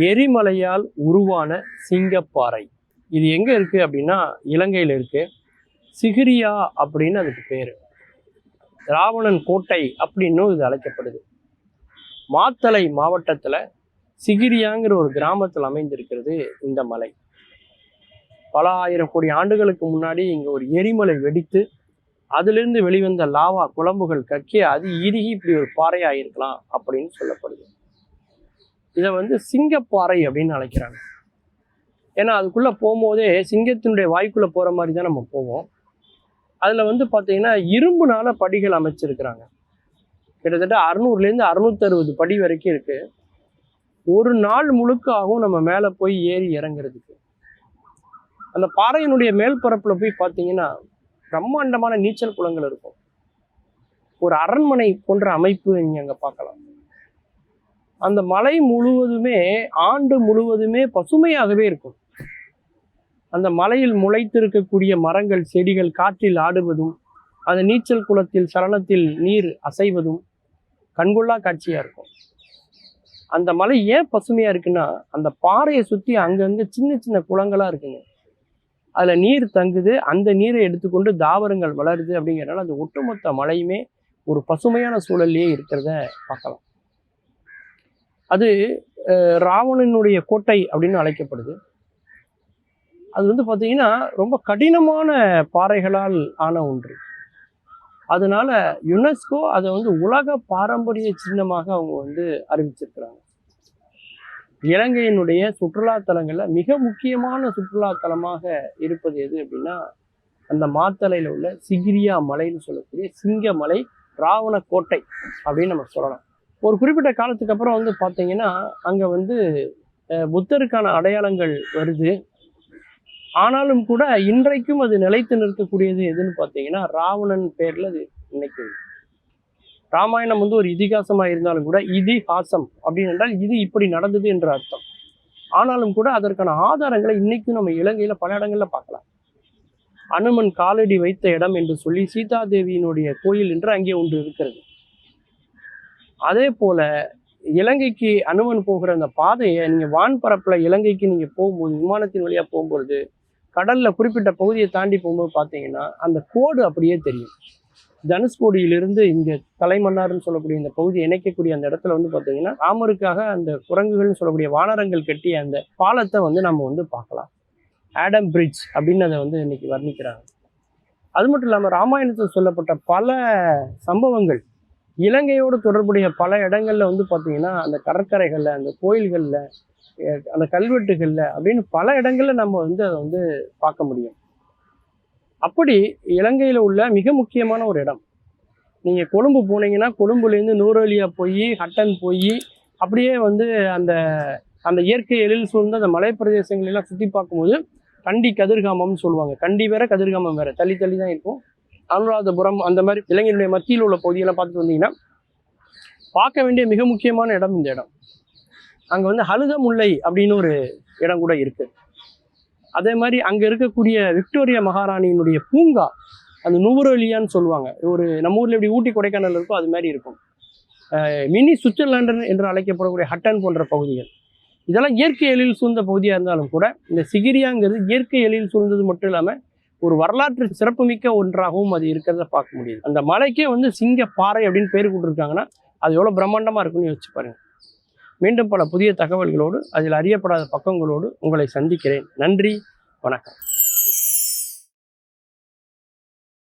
எரிமலையால் உருவான சிங்கப்பாறை. இது எங்கே இருக்குது அப்படின்னா இலங்கையில் இருக்குது. சிகிரியா அப்படின்னு அதுக்கு பேர். ராவணன் கோட்டை அப்படின்னும் இது அழைக்கப்படுது. மாத்தளை மாவட்டத்தில் சிகிரியாங்கிற ஒரு கிராமத்தில் அமைந்திருக்கிறது இந்த மலை. பல ஆயிரம் கோடி ஆண்டுகளுக்கு முன்னாடி இங்கே ஒரு எரிமலை வெடித்து அதிலிருந்து வெளிவந்த லாவா குழம்புகள் கக்கி அது இறுகி இப்படி ஒரு பாறையாக இருக்கலாம் அப்படின்னு சொல்லப்படுது. இதை சிங்கப்பாறை அப்படின்னு அழைக்கிறாங்க. ஏன்னா அதுக்குள்ளே போகும்போதே சிங்கத்தினுடைய வாய்க்குள்ளே போகிற மாதிரி தான் நம்ம போவோம். அதில் பார்த்தீங்கன்னா இரும்புனால படிகள் அமைச்சிருக்கிறாங்க. கிட்டத்தட்ட 600லேருந்து 660 படி வரைக்கும் இருக்குது. ஒரு நாள் முழுக்க ஆகும் நம்ம மேலே போய் ஏறி இறங்குறதுக்கு. அந்த பாறையினுடைய மேல் பரப்பில் போய் பார்த்தீங்கன்னா பிரம்மாண்டமான நீச்சல் குளங்கள் இருக்கும். ஒரு அரண்மனை போன்ற அமைப்பு நீங்கள் அங்கே பார்க்கலாம். அந்த மலை முழுவதுமே ஆண்டு முழுவதுமே பசுமையாகவே இருக்கும். அந்த மலையில் முளைத்திருக்கக்கூடிய மரங்கள் செடிகள் காற்றில் ஆடுவதும் அந்த நீச்சல் குளத்தில் சலனத்தில் நீர் அசைவதும் கண்கொள்ளா காட்சியாக இருக்கும். அந்த மலை ஏன் பசுமையாக இருக்குன்னா அந்த பாறையை சுற்றி அங்கங்கே சின்ன சின்ன குளங்களாக இருக்குங்க. அதில் நீர் தங்குது. அந்த நீரை எடுத்துக்கொண்டு தாவரங்கள் வளருது. அப்படிங்கிறனால அந்த ஒட்டுமொத்த மலையுமே ஒரு பசுமையான சூழல்லையே இருக்கிறத பார்க்கலாம். அது ராவணனுடைய கோட்டை அப்படின்னு அழைக்கப்படுது. அது பார்த்தீங்கன்னா ரொம்ப கடினமான பாறைகளால் ஆன ஒன்று. அதனால யுனெஸ்கோ அதை உலக பாரம்பரிய சின்னமாக அவங்க அறிவிச்சிருக்கிறாங்க. இலங்கையினுடைய சுற்றுலா தலங்களில் மிக முக்கியமான சுற்றுலா தலமாக இருப்பது எது அப்படின்னா அந்த மாத்தளையில் உள்ள சிகிரியா மலைன்னு சொல்லக்கூடிய சிங்கமலை ராவண கோட்டை அப்படின்னு நம்ம சொல்லலாம். ஒரு குறிப்பிட்ட காலத்துக்கு அப்புறம் பார்த்தீங்கன்னா அங்கே புத்தருக்கான அடையாளங்கள் வருது. ஆனாலும் கூட இன்றைக்கும் அது நிலைத்து நிற்கக்கூடியது எதுன்னு பார்த்தீங்கன்னா ராவணன் பேரில் அது இன்னைக்கு. ராமாயணம் ஒரு இதிகாசமாக இருந்தாலும் கூட இதிஹாசம் அப்படின்னு என்றால் இது இப்படி நடந்தது என்ற அர்த்தம். ஆனாலும் கூட அதற்கான ஆதாரங்களை இன்னைக்கும் நம்ம இலங்கையில் பல இடங்கள்ல பார்க்கலாம். அனுமன் காலடி வைத்த இடம் என்று சொல்லி சீதாதேவியினுடைய கோயில் என்று அங்கே ஒன்று இருக்கிறது. அதே போல இலங்கைக்கு அனுமன் போகிற அந்த பாதையை நீங்கள் வான்பரப்பில் இலங்கைக்கு நீங்கள் போகும்போது விமானத்தின் வழியாக போகும்பொழுது கடல்ல குறிப்பிட்ட பகுதியை தாண்டி போகும்போது பார்த்தீங்கன்னா அந்த கோடு அப்படியே தெரியும். தனுஷ்கோடியிலிருந்து இங்கே தலைமன்னார்னு சொல்லக்கூடிய இந்த பகுதியை இணைக்கக்கூடிய அந்த இடத்துல பார்த்தீங்கன்னா ராமருக்காக அந்த குரங்குகள்னு சொல்லக்கூடிய வானரங்கள் கட்டிய அந்த பாலத்தை நம்ம பார்க்கலாம். ஆடம் பிரிட்ஜ் அப்படின்னு அதை இன்னைக்கு வர்ணிக்கிறாங்க. அது மட்டும் இல்லாமல் ராமாயணத்தில் சொல்லப்பட்ட பல சம்பவங்கள் இலங்கையோடு தொடர்புடைய பல இடங்கள்ல பார்த்தீங்கன்னா அந்த கடற்கரைகளில் அந்த கோயில்களில் அந்த கல்வெட்டுகளில் அப்படின்னு பல இடங்கள்ல நம்ம அதை பார்க்க முடியும். அப்படி இலங்கையில் உள்ள மிக முக்கியமான ஒரு இடம். நீங்கள் கொழும்பு போனீங்கன்னா கொழும்புலேருந்து நூரலியா போய் ஹட்டன் போய் அப்படியே அந்த அந்த இயற்கை எழில் சூழ்ந்த அந்த மலை பிரதேசங்களெல்லாம் சுற்றி பார்க்கும்போது கண்டி கதிர்காமம்னு சொல்லுவாங்க. கண்டி வேற கதிர்காமம் வேற, தள்ளி தள்ளி தான் இருக்கும். அனுராதபுரம் அந்த மாதிரி இலங்கையினுடைய மத்தியில் உள்ள பகுதியெல்லாம் பார்த்துட்டு வந்தீங்கன்னா பார்க்க வேண்டிய மிக முக்கியமான இடம் இந்த இடம். அங்கே ஹலுத முல்லை அப்படின்னு ஒரு இடம் கூட இருக்கு. அதே மாதிரி அங்கே இருக்கக்கூடிய விக்டோரியா மகாராணியினுடைய பூங்கா அந்த நுவரெலியான்னு சொல்லுவாங்க. ஒரு நம்ம ஊரில் எப்படி ஊட்டி கொடைக்கானல் இருக்கோ அது மாதிரி இருக்கும். மினி சுவிட்சர்லாண்டு என்று அழைக்கப்படக்கூடிய ஹட்டன் போன்ற பகுதிகள் இதெல்லாம் இயற்கை எழில் சூழ்ந்த பகுதியாக இருந்தாலும் கூட இந்த சிகிரியாங்கிறது இயற்கை எழில் சூழ்ந்தது மட்டும் இல்லாமல் ஒரு வரலாற்று சிறப்புமிக்க ஒன்றாகவும் அது இருக்கிறத பார்க்க முடியுது. அந்த மலைக்கே சிங்கப்பாறை அப்படின்னு பேர் கொடுத்துருக்காங்கன்னா அது எவ்வளோ பிரம்மாண்டமாக இருக்குன்னு யோசிச்சு பாருங்க. மீண்டும் பல புதிய தகவல்களோடு அதில் அறியப்படாத பக்கங்களோடு உங்களை சந்திக்கிறேன். நன்றி, வணக்கம்.